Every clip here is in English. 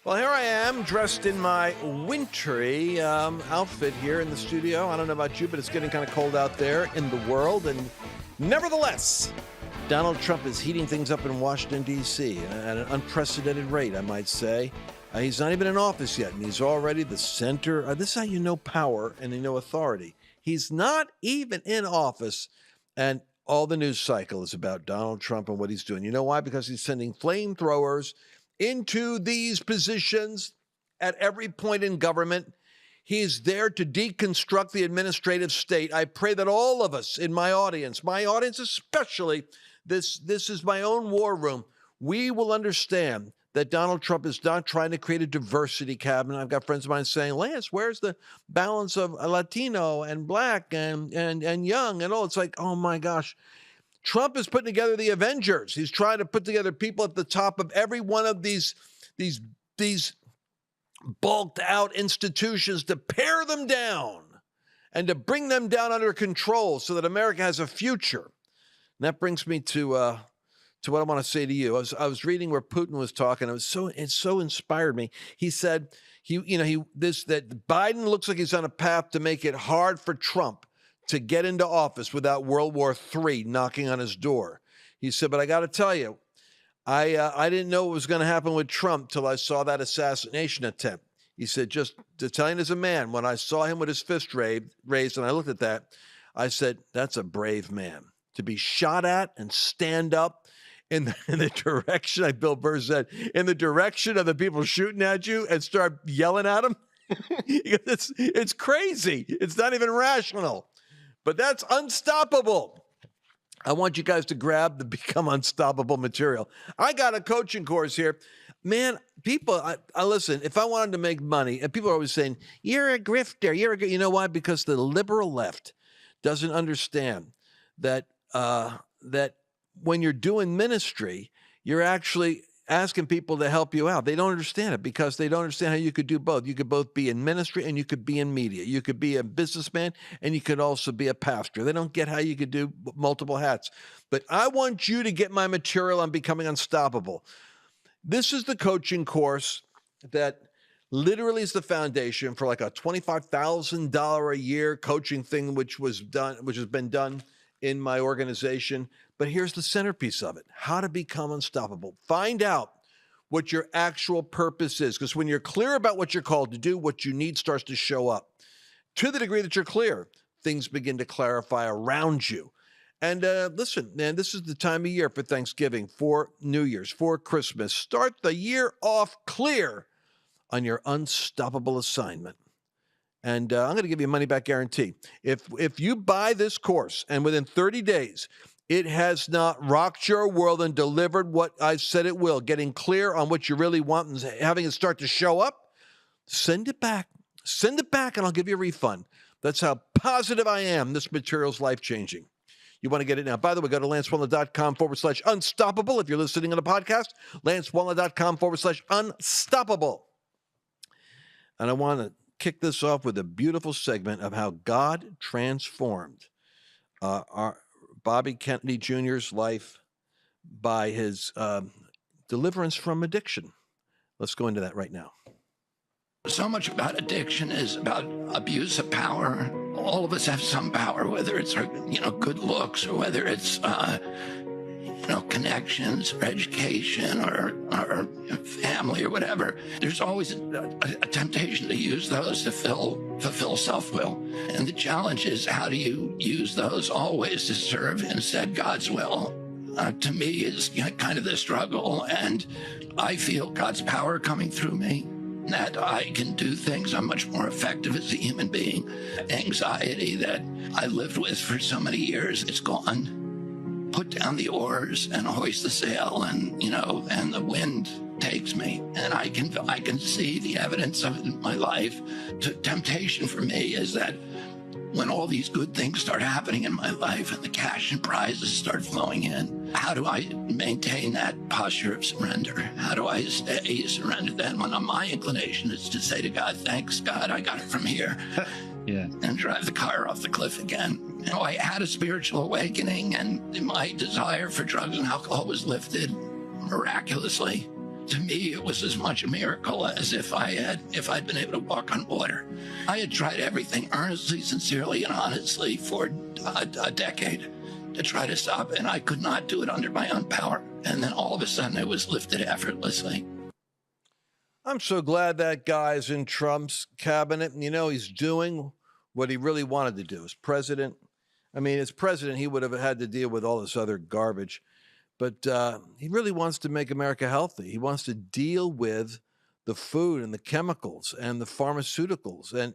Well, here I am, dressed in my wintry outfit here in the studio. I don't know about you, but it's getting kind of cold out there in the world. And nevertheless, Donald Trump is heating things up in Washington, D.C. at an unprecedented rate, I might say. He's not even in office yet, and he's already the center. This is how you know power and you know authority. He's not even in office, and all the news cycle is about Donald Trump and what he's doing. You know why? Because he's sending flamethrowers into these positions at every point in government. He's there to deconstruct the administrative state. I pray that all of us in my audience especially, this is my own war room, we will understand that Donald Trump is not trying to create a diversity cabinet. I've got friends of mine saying, Lance, where's the balance of Latino and black and young and all? It's like, oh my gosh. Trump is putting together the Avengers. He's trying to put together people at the top of every one of these bulked out institutions to pare them down and to bring them down under control so that America has a future. And that brings me to what I want to say to you. I was reading where Putin was talking. It so inspired me. He said that Biden looks like he's on a path to make it hard for Trump to get into office without World War III knocking on his door. He said, but I got to tell you, I didn't know what was going to happen with Trump till I saw that assassination attempt. He said, just to tell you as a man, when I saw him with his fist raised and I looked at that, I said, that's a brave man. To be shot at and stand up in the direction, like Bill Burr said, in the direction of the people shooting at you and start yelling at them. It's crazy. It's not even rational. But that's unstoppable. I want you guys to grab the Become Unstoppable material. I got a coaching course here. Man, people, I listen, if I wanted to make money, and people are always saying, you're a grifter, you know why? Because the liberal left doesn't understand that when you're doing ministry, you're actually asking people to help you out. They don't understand it because they don't understand how you could do both. You could both be in ministry and you could be in media. You could be a businessman and you could also be a pastor. They don't get how you could do multiple hats. But I want you to get my material on Becoming Unstoppable. This is the coaching course that literally is the foundation for like a $25,000 a year coaching thing, which has been done in my organization. But here's the centerpiece of it: how to become unstoppable. Find out what your actual purpose is, because when you're clear about what you're called to do, what you need starts to show up. To the degree that you're clear, things begin to clarify around you. And listen, man, this is the time of year for Thanksgiving, for New Year's, for Christmas. Start the year off clear on your unstoppable assignment. And I'm going to give you a money-back guarantee. If you buy this course and within 30 days, it has not rocked your world and delivered what I said it will, getting clear on what you really want and having it start to show up, send it back. Send it back and I'll give you a refund. That's how positive I am. This material's life-changing. You want to get it now. By the way, go to lancewallnau.com/unstoppable. If you're listening on a podcast, lancewallnau.com/unstoppable. And I want to kick this off with a beautiful segment of how God transformed our Bobby Kennedy Jr.'s life by his deliverance from addiction. Let's go into that right now. So much about addiction is about abuse of power. All of us have some power, whether it's good looks or whether it's connections or education or family or whatever. There's always a temptation to use those to fulfill self-will. And the challenge is, how do you use those always to serve instead God's will? To me is kind of the struggle, and I feel God's power coming through me, that I can do things. I'm much more effective as a human being. Anxiety that I lived with for so many years, it's gone. Put down the oars and hoist the sail, and the wind takes me, and I can see the evidence of it in my life. Temptation for me is that when all these good things start happening in my life and the cash and prizes start flowing in, how do I maintain that posture of surrender? How do I stay surrendered? Then when my inclination is to say to God, thanks God, I got it from here. Yeah. And drive the car off the cliff again. I had a spiritual awakening, and my desire for drugs and alcohol was lifted miraculously. To me, it was as much a miracle as if I'd been able to walk on water. I had tried everything earnestly, sincerely, and honestly for a decade to try to stop it, and I could not do it under my own power. And then all of a sudden, it was lifted effortlessly. I'm so glad that guy's in Trump's cabinet. And, he's doing what he really wanted to do as president. I mean, as president, he would have had to deal with all this other garbage. But he really wants to make America healthy. He wants to deal with the food and the chemicals and the pharmaceuticals. And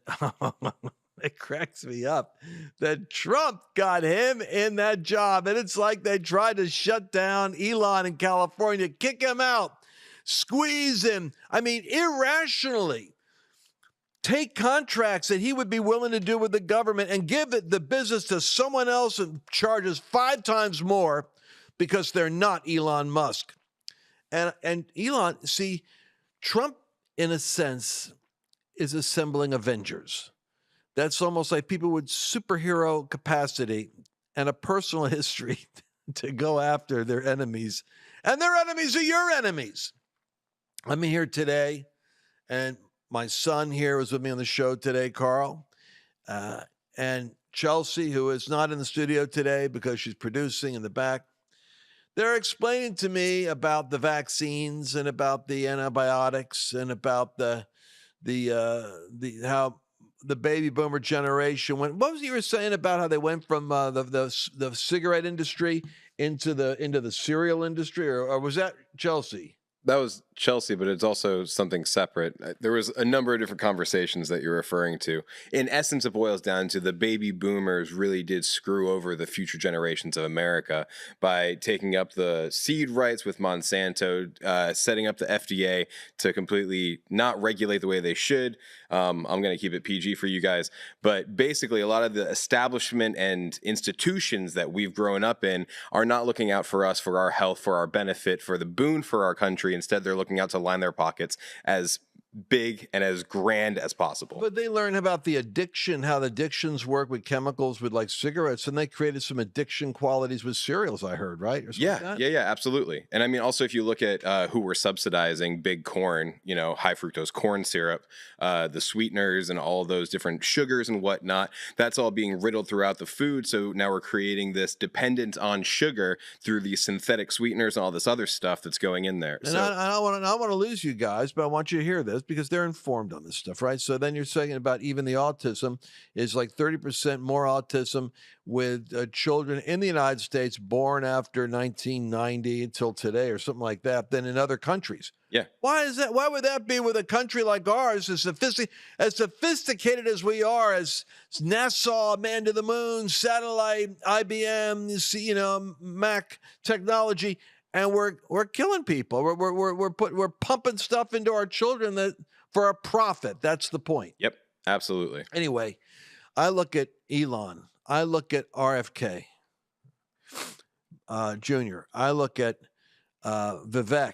it cracks me up that Trump got him in that job. And it's like they tried to shut down Elon in California, kick him out, squeeze him. I mean, irrationally take contracts that he would be willing to do with the government and give it the business to someone else and charges 5 times more because they're not Elon Musk. And Elon, see, Trump, in a sense, is assembling Avengers. That's almost like people with superhero capacity and a personal history to go after their enemies. And their enemies are your enemies. I'm here today, and my son here was with me on the show today, Carl. And Chelsea, who is not in the studio today because she's producing in the back, they're explaining to me about the vaccines and about the antibiotics and about the how the baby boomer generation went. What was you were saying about how they went from the cigarette industry into the cereal industry, or was that Chelsea? That was Chelsea, but it's also something separate. There was a number of different conversations that you're referring to. In essence, it boils down to the baby boomers really did screw over the future generations of America by taking up the seed rights with Monsanto, setting up the FDA to completely not regulate the way they should. I'm going to keep it PG for you guys. But basically, a lot of the establishment and institutions that we've grown up in are not looking out for us, for our health, for our benefit, for the boon for our country. Instead, they're looking out to line their pockets as big and as grand as possible. But they learn about the addiction, how the addictions work with chemicals, with like cigarettes, and they created some addiction qualities with cereals, I heard, right? Or yeah, like yeah, absolutely. And I mean, also, if you look at who we're subsidizing, big corn, high fructose corn syrup, the sweeteners and all those different sugars and whatnot, that's all being riddled throughout the food. So now we're creating this dependence on sugar through these synthetic sweeteners and all this other stuff that's going in there. And so, I don't want to lose you guys, but I want you to hear this because they're informed on this stuff, right? So then you're saying about even the autism is like 30% more autism with children in the United States born after 1990 until today or something like that than in other countries. Yeah. Why is that? Why would that be with a country like ours, as sophisticated as we are, as NASA, man to the moon, satellite, IBM, Mac technology, and we're killing people. We're pumping stuff into our children that for a profit. That's the point. Yep, absolutely. Anyway, I look at Elon. I look at RFK Jr. I look at Vivek.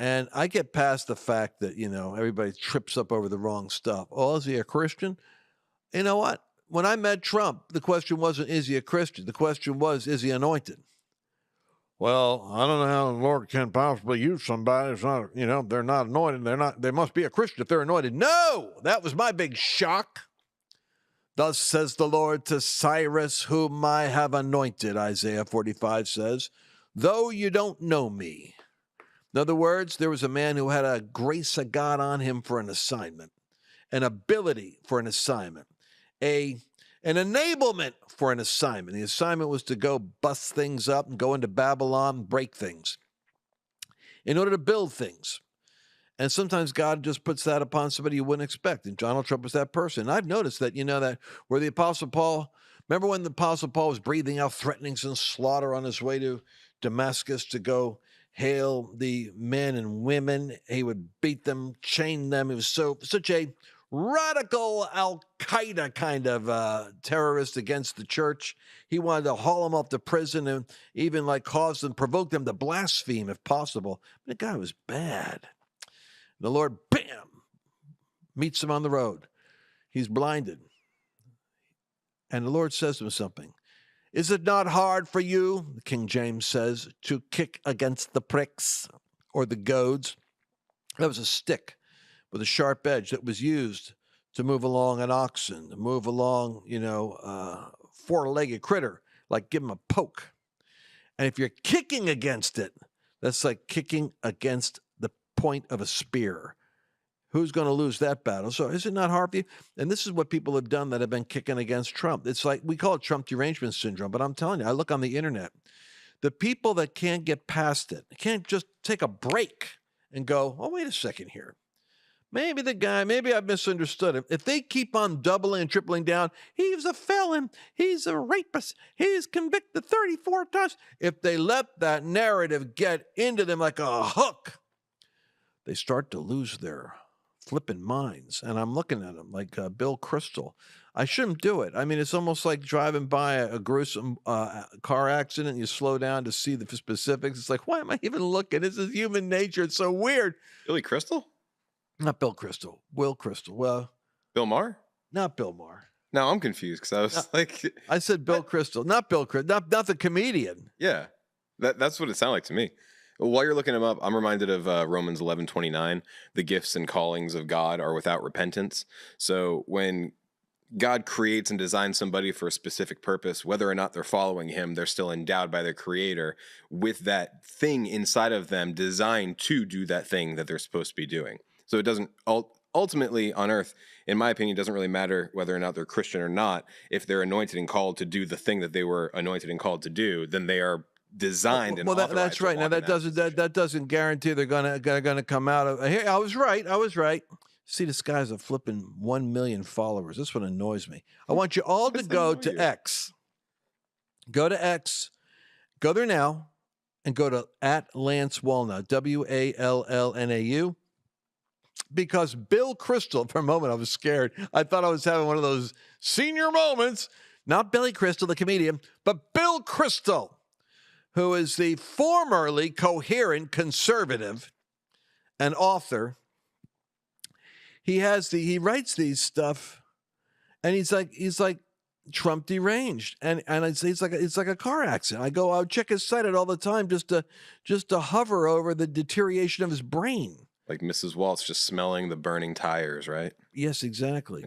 And I get past the fact that, everybody trips up over the wrong stuff. Oh, is he a Christian? You know what? When I met Trump, the question wasn't, is he a Christian? The question was, is he anointed? Well, I don't know how the Lord can possibly use somebody who's not, they're not anointed. They must be a Christian if they're anointed. No, that was my big shock. Thus says the Lord to Cyrus, whom I have anointed, Isaiah 45 says, though you don't know me. In other words, there was a man who had a grace of God on him for an assignment, an ability for an assignment, an enablement for an assignment. The assignment was to go bust things up and go into Babylon, break things in order to build things. And sometimes God just puts that upon somebody you wouldn't expect. And Donald Trump was that person. And I've noticed that, that where the Apostle Paul, remember when the Apostle Paul was breathing out threatenings and slaughter on his way to Damascus to go hail the men and women. He would beat them, chain them. He was such a radical Al-Qaeda kind of terrorist against the church. He wanted to haul them off to prison and even cause them, provoke them to blaspheme if possible. But the guy was bad. The Lord, bam, meets him on the road. He's blinded. And the Lord says to him something. Is it not hard for you, King James says, to kick against the pricks? or the goads. That was a stick with a sharp edge that was used to move along an oxen, to move along, four-legged critter, like give him a poke. And if you're kicking against it, that's like kicking against the point of a spear. Who's going to lose that battle? So is it not hard for you? And this is what people have done that have been kicking against Trump. It's like, we call it Trump derangement syndrome, but I'm telling you, I look on the internet. The people that can't get past it, can't just take a break and go, oh, wait a second here. Maybe I've misunderstood him. If they keep on doubling and tripling down, he's a felon, he's a rapist, he's convicted 34 times. If they let that narrative get into them like a hook, they start to lose their flipping minds. And I'm looking at them like Bill Kristol. I shouldn't do it. I mean, it's almost like driving by a gruesome car accident and you slow down to see the specifics. It's like, why am I even looking? This is human nature. It's so weird. Billy Crystal? Not Bill Kristol. Will Kristol. Well, Bill Maher? not Bill Maher. No, I'm confused because I was like, I said Bill Kristol, not Bill Kristol, not the comedian. yeah, that's what it sounded like to me. While you're looking him up, I'm reminded of Romans 11:29. The gifts and callings of God are without repentance. So when God creates and designs somebody for a specific purpose, whether or not they're following him, they're still endowed by their creator with that thing inside of them designed to do that thing that they're supposed to be doing. So it doesn't ultimately on earth, in my opinion, it doesn't really matter whether or not they're Christian or not. If they're anointed and called to do the thing that they were anointed and called to do, then they are designed and authorized. That's right. Now that doesn't guarantee they're gonna come out of here. I was right. See, this guy's a flipping 1 million followers. This one annoys me. I want you all to go to X. Go to X. Go there now and go to @Lance Wallnau, WALLNAU. Because Bill Kristol, for a moment, I was scared. I thought I was having one of those senior moments. Not Billy Crystal, the comedian, but Bill Kristol, who is the formerly coherent conservative and author. He writes these stuff, and he's like Trump deranged, and it's like a car accident. I would check his site out all the time just to hover over the deterioration of his brain. Like Mrs. Waltz just smelling the burning tires, right? Yes, exactly.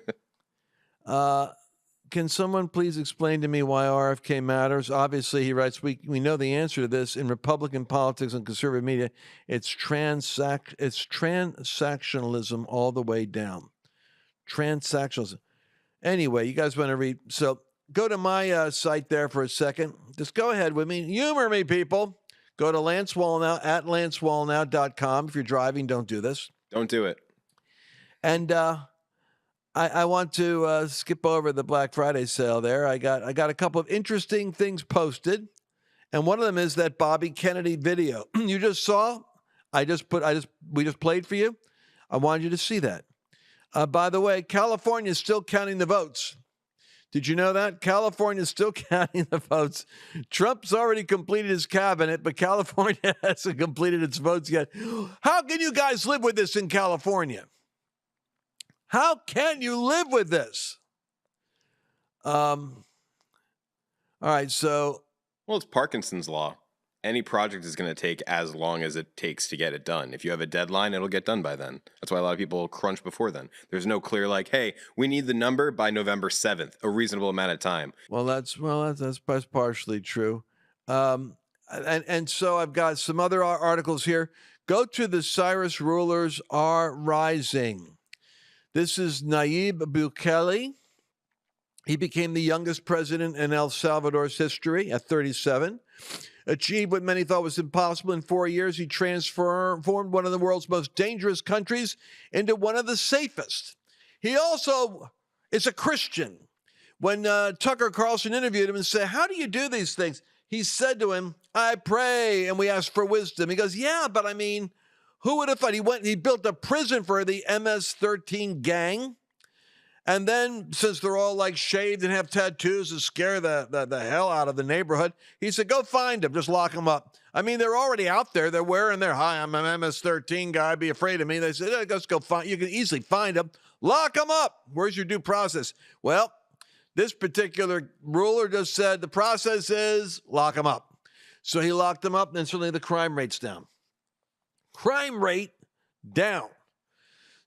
Can someone please explain to me why RFK matters? Obviously, he writes, we know the answer to this. In Republican politics and conservative media, it's transactionalism all the way down. Transactionalism. Anyway, you guys want to read. So go to my site there for a second. Just go ahead with me. Humor me, people. Go to Lance Wallnau, @LanceWallnau.com. If you're driving, don't do this. Don't do it. And I want to skip over the Black Friday sale there. I got a couple of interesting things posted, and one of them is that Bobby Kennedy video you just saw. We just played for you. I wanted you to see that. By the way, California is still counting the votes. Did you know that? California is still counting the votes. Trump's already completed his cabinet, but California hasn't completed its votes yet. How can you guys live with this in California? How can you live with this? All right, so. Well, it's Parkinson's law. Any project is going to take as long as it takes to get it done. If you have a deadline, it'll get done by then. That's why a lot of people crunch before then. There's no clear like, hey, we need the number by November 7th, a reasonable amount of time. Well, that's partially true. And so I've got some other articles here. Go to the Cyrus rulers are rising. This is Nayib Bukele. He became the youngest president in El Salvador's history at 37. Achieved what many thought was impossible in 4 years. He transformed one of the world's most dangerous countries into one of the safest. He also is a Christian. When Tucker Carlson interviewed him and said, how do you do these things? He said to him, I pray and we ask for wisdom. He goes, yeah, but I mean, who would have thought? He built a prison for the MS-13 gang. And then, since they're all like shaved and have tattoos to scare the hell out of the neighborhood, he said, go find them. Just lock them up. I mean, they're already out there. They're wearing their, hi, I'm an MS-13 guy. Be afraid of me. They said, let's go find. You can easily find them. Lock them up. Where's your due process? Well, this particular ruler just said the process is lock them up. So he locked them up, and suddenly the crime rate's down. crime rate down.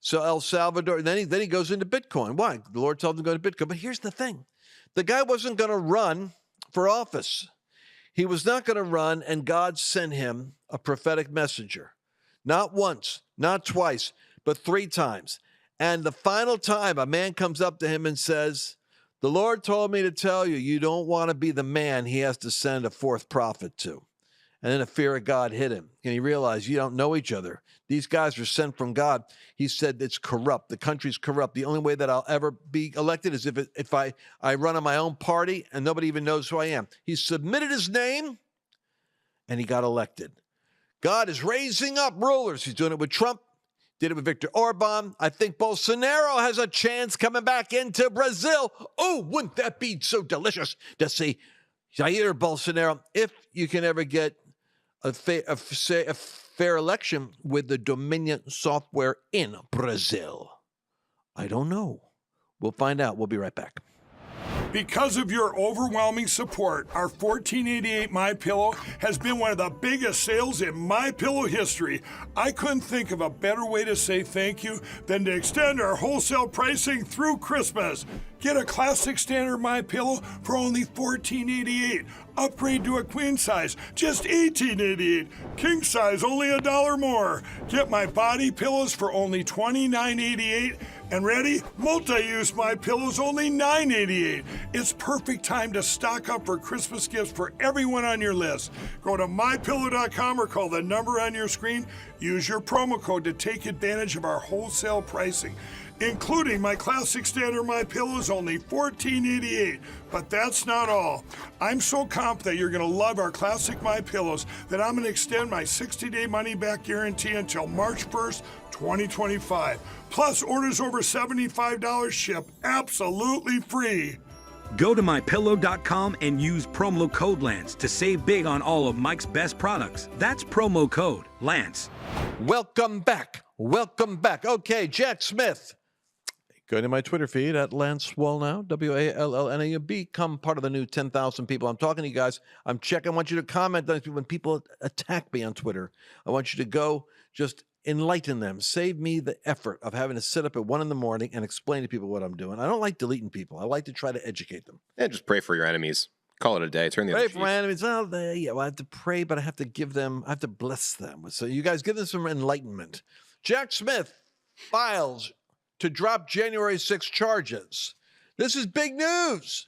So El Salvador, then he goes into Bitcoin. Why? The Lord told him to go to Bitcoin. But here's the thing. The guy wasn't going to run for office. He was not going to run, and God sent him a prophetic messenger. Not once, not twice, but 3 times. And the final time, a man comes up to him and says, the Lord told me to tell you, you don't want to be the man he has to send a 4th prophet to. And then a fear of God hit him. And he realized, you don't know each other. These guys are sent from God. He said, it's corrupt. The country's corrupt. The only way that I'll ever be elected is if I run on my own party and nobody even knows who I am. He submitted his name and he got elected. God is raising up rulers. He's doing it with Trump. Did it with Viktor Orban. I think Bolsonaro has a chance coming back into Brazil. Oh, wouldn't that be so delicious to see Jair Bolsonaro? If you can ever get a fair election with the Dominion software in Brazil. I don't know. We'll find out. We'll be right back. Because of your overwhelming support, our $14.88 MyPillow has been one of the biggest sales in MyPillow history. I couldn't think of a better way to say thank you than to extend our wholesale pricing through Christmas. Get a classic standard MyPillow for only $14.88. Upgrade to a queen size, just $18.88. King size, only $1 more. Get my body pillows for only $29.88. And ready? Multi-use MyPillows, only $9.88. It's perfect time to stock up for Christmas gifts for everyone on your list. Go to MyPillow.com or call the number on your screen. Use your promo code to take advantage of our wholesale pricing. Including my classic standard MyPillows, only $14.88. But that's not all. I'm so confident you're going to love our classic MyPillows that I'm going to extend my 60-day money-back guarantee until March 1st, 2025. Plus, orders over $75 ship absolutely free. Go to MyPillow.com and use promo code Lance to save big on all of Mike's best products. That's promo code Lance. Welcome back. Welcome back. Okay, Jack Smith. Go to my Twitter feed at Lance Wallnau, Wallnau. Become part of the new 10,000 people. I'm talking to you guys. I'm checking. I want you to comment on when people attack me on Twitter. I want you to go just enlighten them. Save me the effort of having to sit up at 1 a.m. and explain to people what I'm doing. I don't like deleting people. I like to try to educate them. Yeah, just pray for your enemies. Call it a day. Turn the pray other for cheek. my enemies. Well, I have to pray, but I have to give them, I have to bless them. So you guys give them some enlightenment. Jack Smith files to drop January 6 charges. This is big news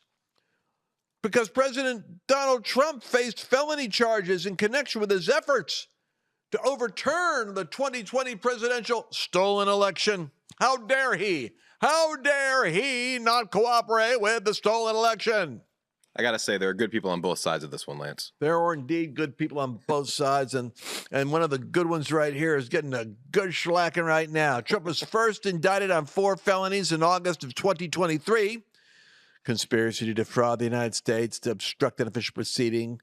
because President Donald Trump faced felony charges in connection with his efforts to overturn the 2020 presidential stolen election. How dare he? How dare he not cooperate with the stolen election? I got to say, there are good people on both sides of this one, Lance. There are indeed good people on both sides, and one of the good ones right here is getting a good shellacking right now. Trump was first indicted on 4 felonies in August of 2023. Conspiracy to defraud the United States, to obstruct an official proceeding,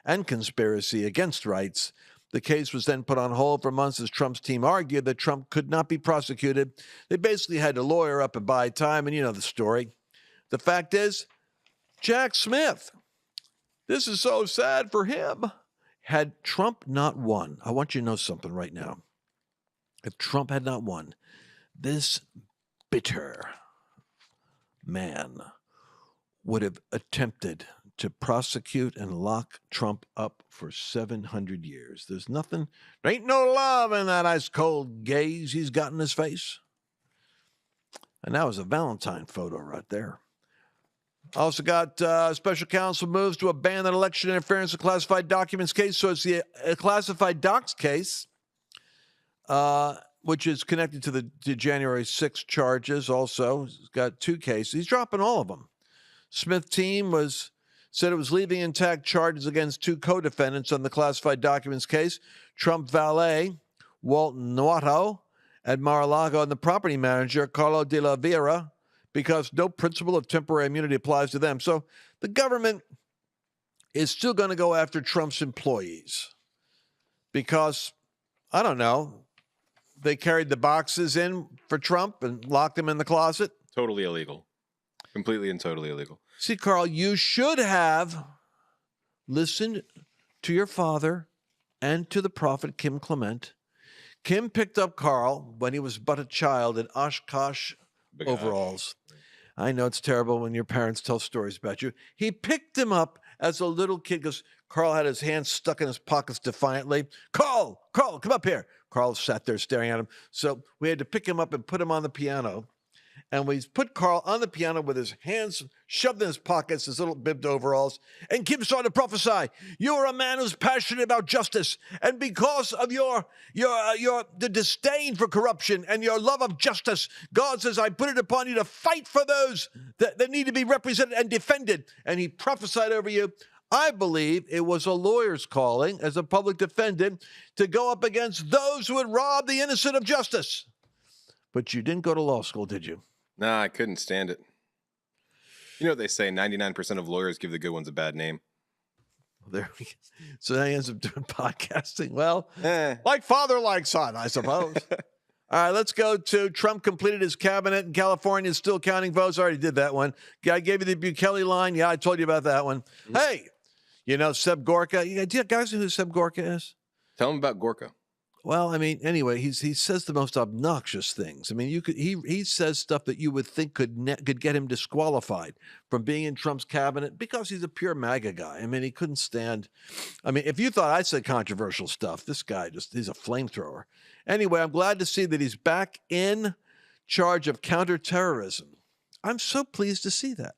and conspiracy against rights. The case was then put on hold for months as Trump's team argued that Trump could not be prosecuted. They basically had to lawyer up and buy time, and you know the story. The fact is, Jack Smith, this is so sad for him. Had Trump not won, I want you to know something right now. If Trump had not won, this bitter man would have attempted to prosecute and lock Trump up for 700 years. There ain't no love in that ice cold gaze he's got in his face. And that was a Valentine photo right there. Also got special counsel moves to abandon election interference in classified documents case. So it's the classified docs case, which is connected to the January 6 charges also. He's got 2 cases. He's dropping all of them. Smith team said it was leaving intact charges against 2 co-defendants on the classified documents case, Trump valet, Wallnau, at Mar-a-Lago, and the property manager, Carlo de la Vera, because no principle of temporary immunity applies to them. So the government is still going to go after Trump's employees because, I don't know, they carried the boxes in for Trump and locked them in the closet. Totally illegal. Completely and totally illegal. See, Carl, you should have listened to your father and to the prophet Kim Clement. Kim picked up Carl when he was but a child in Oshkosh overalls. I know it's terrible when your parents tell stories about you. He picked him up as a little kid because Carl had his hands stuck in his pockets defiantly. Carl, come up here. Carl sat there staring at him. So we had to pick him up and put him on the piano. And we put Carl on the piano with his hands shoved in his pockets, his little bibbed overalls. And Kim started to prophesy. You're a man who's passionate about justice. And because of the disdain for corruption and your love of justice, God says, I put it upon you to fight for those that need to be represented and defended. And he prophesied over you. I believe it was a lawyer's calling as a public defendant to go up against those who had robbed the innocent of justice. But you didn't go to law school, did you? Nah, I couldn't stand it. You know what they say, 99% of lawyers give the good ones a bad name. There we go. So now he ends up doing podcasting. Well, like father, like son, I suppose. All right, let's go to Trump completed his cabinet in California, still counting votes. I already did that one. I gave you the Bukele line. Yeah, I told you about that one. Mm-hmm. Hey, you know Seb Gorka? Do you guys know who Seb Gorka is? Tell him about Gorka. Well, I mean, anyway, he says the most obnoxious things. I mean, he says stuff that you would think could get him disqualified from being in Trump's cabinet because he's a pure MAGA guy. I mean, he couldn't stand. I mean, if you thought I said controversial stuff, this guy he's a flamethrower. Anyway, I'm glad to see that he's back in charge of counterterrorism. I'm so pleased to see that.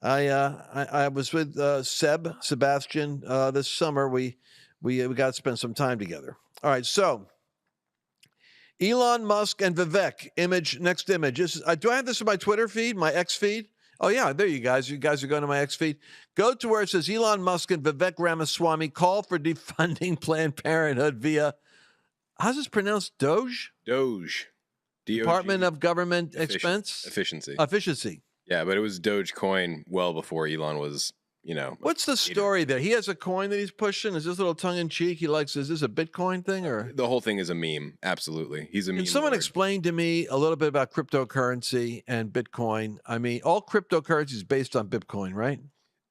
I was with Sebastian this summer. We got to spend some time together. All right, so Elon Musk and Vivek, next image. Do I have this in my Twitter feed, my X feed? Oh, yeah, there you guys. You guys are going to my X feed. Go to where it says Elon Musk and Vivek Ramaswamy call for defunding Planned Parenthood via, how's this pronounced, Doge? Doge. Department of Government Efficiency. Efficiency. Yeah, but it was Dogecoin well before Elon was, What's the story there? He has a coin that he's pushing. Is this a little tongue-in-cheek? Is this a Bitcoin thing? Or the whole thing is a meme. Absolutely. He's a meme. Can someone lord. explain to me a little bit about cryptocurrency and Bitcoin? I mean, all cryptocurrency is based on Bitcoin, right?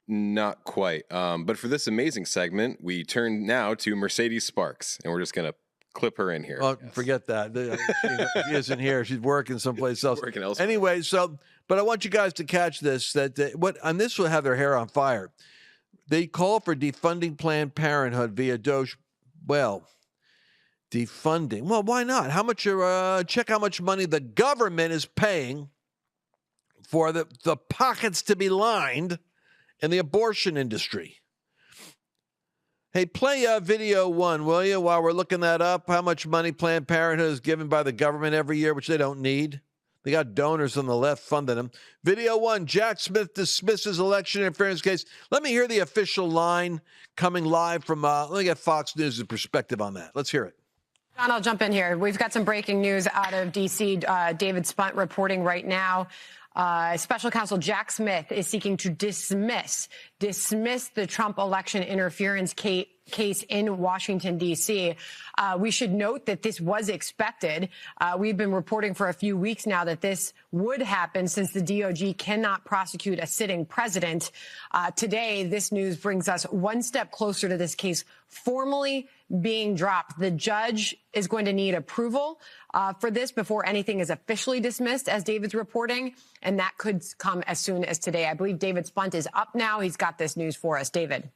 Not quite. But for this amazing segment, we turn now to Mercedes Sparks, and we're just going to clip her in here. Oh, forget that. She isn't here. She's working someplace else. Working elsewhere. Anyway, but I want you guys to catch this, and this will have their hair on fire. They call for defunding Planned Parenthood via Doge. Well, defunding. Well, why not? Check how much money the government is paying for the pockets to be lined in the abortion industry. Hey, play video one, will you, while we're looking that up? How much money Planned Parenthood is given by the government every year, which they don't need. They got donors on the left funding them. Video one, Jack Smith dismisses election interference case. Let me hear the official line coming live from, let me get Fox News' perspective on that. Let's hear it. John, I'll jump in here. We've got some breaking news out of D.C. David Spunt reporting right now. Special counsel Jack Smith is seeking to dismiss the Trump election interference case in Washington, D.C. We should note that this was expected. We've been reporting for a few weeks now that this would happen since the DOJ cannot prosecute a sitting president. Today, this news brings us one step closer to this case formally being dropped. The judge is going to need approval for this before anything is officially dismissed, as David's reporting, and that could come as soon as today. I believe David Spunt is up now. He's got this news for us. David.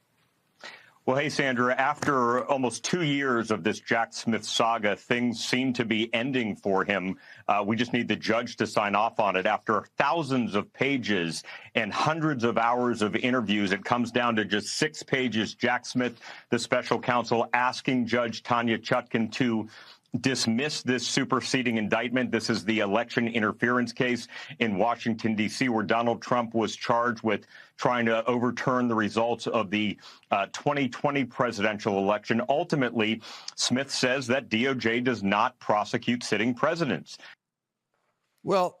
Well, hey, Sandra, after almost 2 years of this Jack Smith saga, things seem to be ending for him. We just need the judge to sign off on it. After thousands of pages and hundreds of hours of interviews, it comes down to just 6 pages. Jack Smith, the special counsel, asking Judge Tanya Chutkan to dismiss this superseding indictment. This is the election interference case in Washington, D.C., where Donald Trump was charged with trying to overturn the results of the 2020 presidential election. Ultimately, Smith says that DOJ does not prosecute sitting presidents. Well,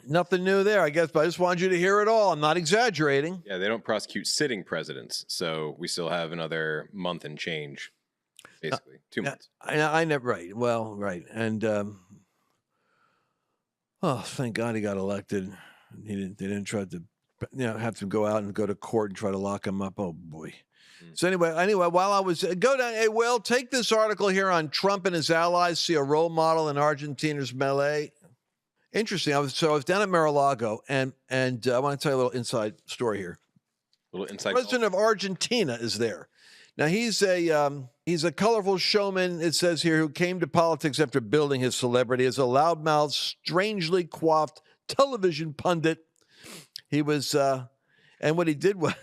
nothing new there, I guess, but I just wanted you to hear it all. I'm not exaggerating. Yeah, they don't prosecute sitting presidents, so we still have another month and change. Basically, 2 months. I never, right. Well, right. And, thank God he got elected. They didn't try to, have to go out and go to court and try to lock him up. Oh, boy. So anyway, while I was go down, hey, Will, take this article here on Trump and his allies see a role model in Argentina's melee. Interesting. I was down at Mar-a-Lago, and I want to tell you a little inside story here. The president of Argentina is there. Now he's a colorful showman. It says here who came to politics after building his celebrity as a loudmouth, strangely coiffed television pundit. He was, and what he did was.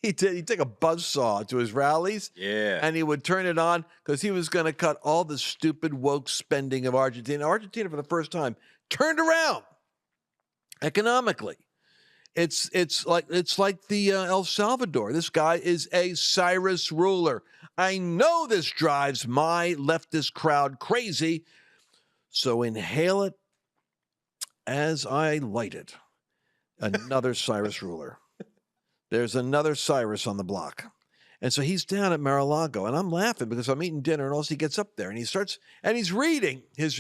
He'd take a buzzsaw to his rallies, and he would turn it on because he was going to cut all the stupid woke spending of Argentina. Argentina, for the first time, turned around economically. It's like the El Salvador. This guy is a Cyrus ruler. I know this drives my leftist crowd crazy, so inhale it as I light it. Another Cyrus ruler. There's another Cyrus on the block. And so he's down at Mar-a-Lago, and I'm laughing because I'm eating dinner, and also he gets up there, and he's reading his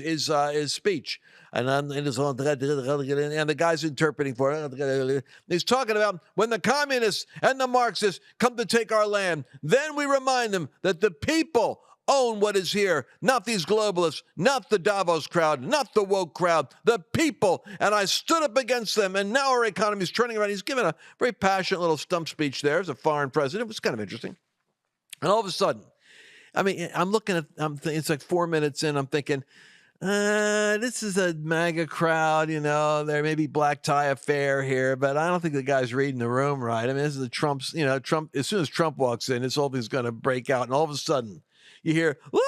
speech. And the guy's interpreting for it. He's talking about when the communists and the Marxists come to take our land, then we remind them that the people own what is here, not these globalists, not the Davos crowd, not the woke crowd, the people. And I stood up against them, and now our economy is turning around. He's given a very passionate little stump speech there as a foreign president. It was kind of interesting. And all of a sudden, I mean, it's like 4 minutes in, I'm thinking, this is a MAGA crowd, there may be black tie affair here, but I don't think the guy's reading the room right. I mean, this is the Trump, as soon as Trump walks in, this whole thing's going to break out. And all of a sudden, you hear, "Wah!"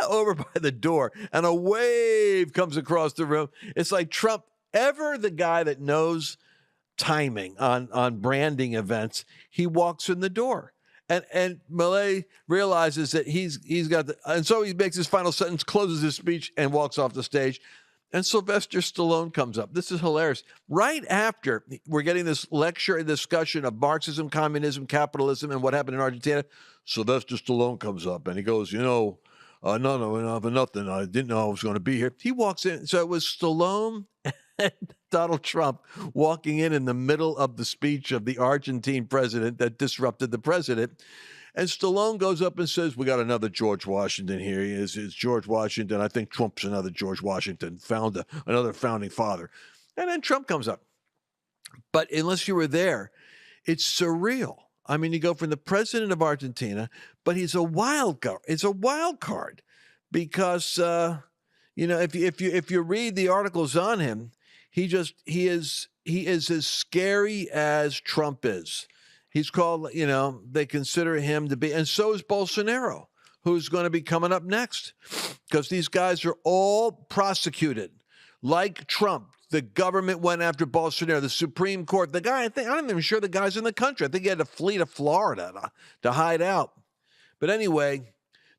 over by the door, and a wave comes across the room. It's like Trump, ever the guy that knows timing on branding events, he walks in the door. And Milei realizes that he's got and so he makes his final sentence, closes his speech, and walks off the stage. And Sylvester Stallone comes up. This is hilarious. Right after we're getting this lecture and discussion of Marxism, communism, capitalism, and what happened in Argentina, Sylvester Stallone comes up and he goes, no, nothing. I didn't know I was going to be here. He walks in. So it was Stallone and Donald Trump walking in the middle of the speech of the Argentine president that disrupted the president. And Stallone goes up and says, we got another George Washington here. It's George Washington. I think Trump's another George Washington, another founding father. And then Trump comes up. But unless you were there, it's surreal. I mean, you go from the president of Argentina, but he's a wild card. It's a wild card because, if you read the articles on him, he is as scary as Trump is. He's called, they consider him to be, and so is Bolsonaro, who's going to be coming up next, because these guys are all prosecuted. Like Trump, the government went after Bolsonaro, the Supreme Court. The guy, I'm not even sure the guy's in the country. I think he had to flee to Florida to hide out. But anyway,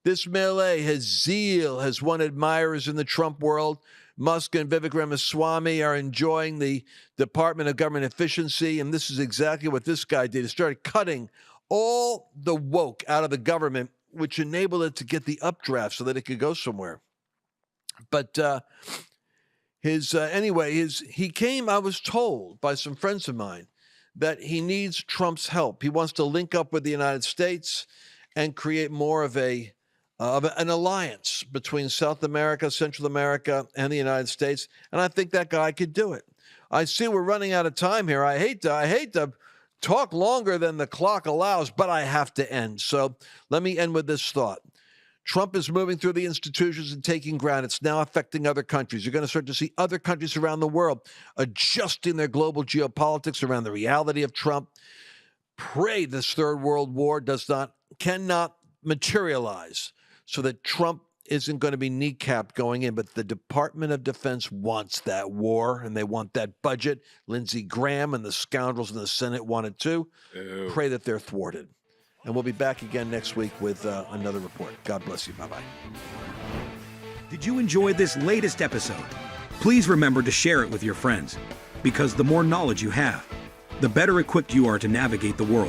this Milei, his zeal has won admirers in the Trump world. Musk and Vivek Ramaswamy are enjoying the Department of Government Efficiency, and this is exactly what this guy did. He started cutting all the woke out of the government, which enabled it to get the updraft so that it could go somewhere. But he came, I was told by some friends of mine, that he needs Trump's help. He wants to link up with the United States and create more of an alliance between South America, Central America, and the United States. And I think that guy could do it. I see we're running out of time here. I hate to talk longer than the clock allows, but I have to end. So let me end with this thought. Trump is moving through the institutions and taking ground. It's now affecting other countries. You're going to start to see other countries around the world adjusting their global geopolitics around the reality of Trump. Pray this third world war cannot materialize, so that Trump isn't going to be kneecapped going in. But the Department of Defense wants that war, and they want that budget. Lindsey Graham and the scoundrels in the Senate want it too. Ew. Pray that they're thwarted. And we'll be back again next week with another report. God bless you. Bye-bye. Did you enjoy this latest episode? Please remember to share it with your friends, because the more knowledge you have, the better equipped you are to navigate the world.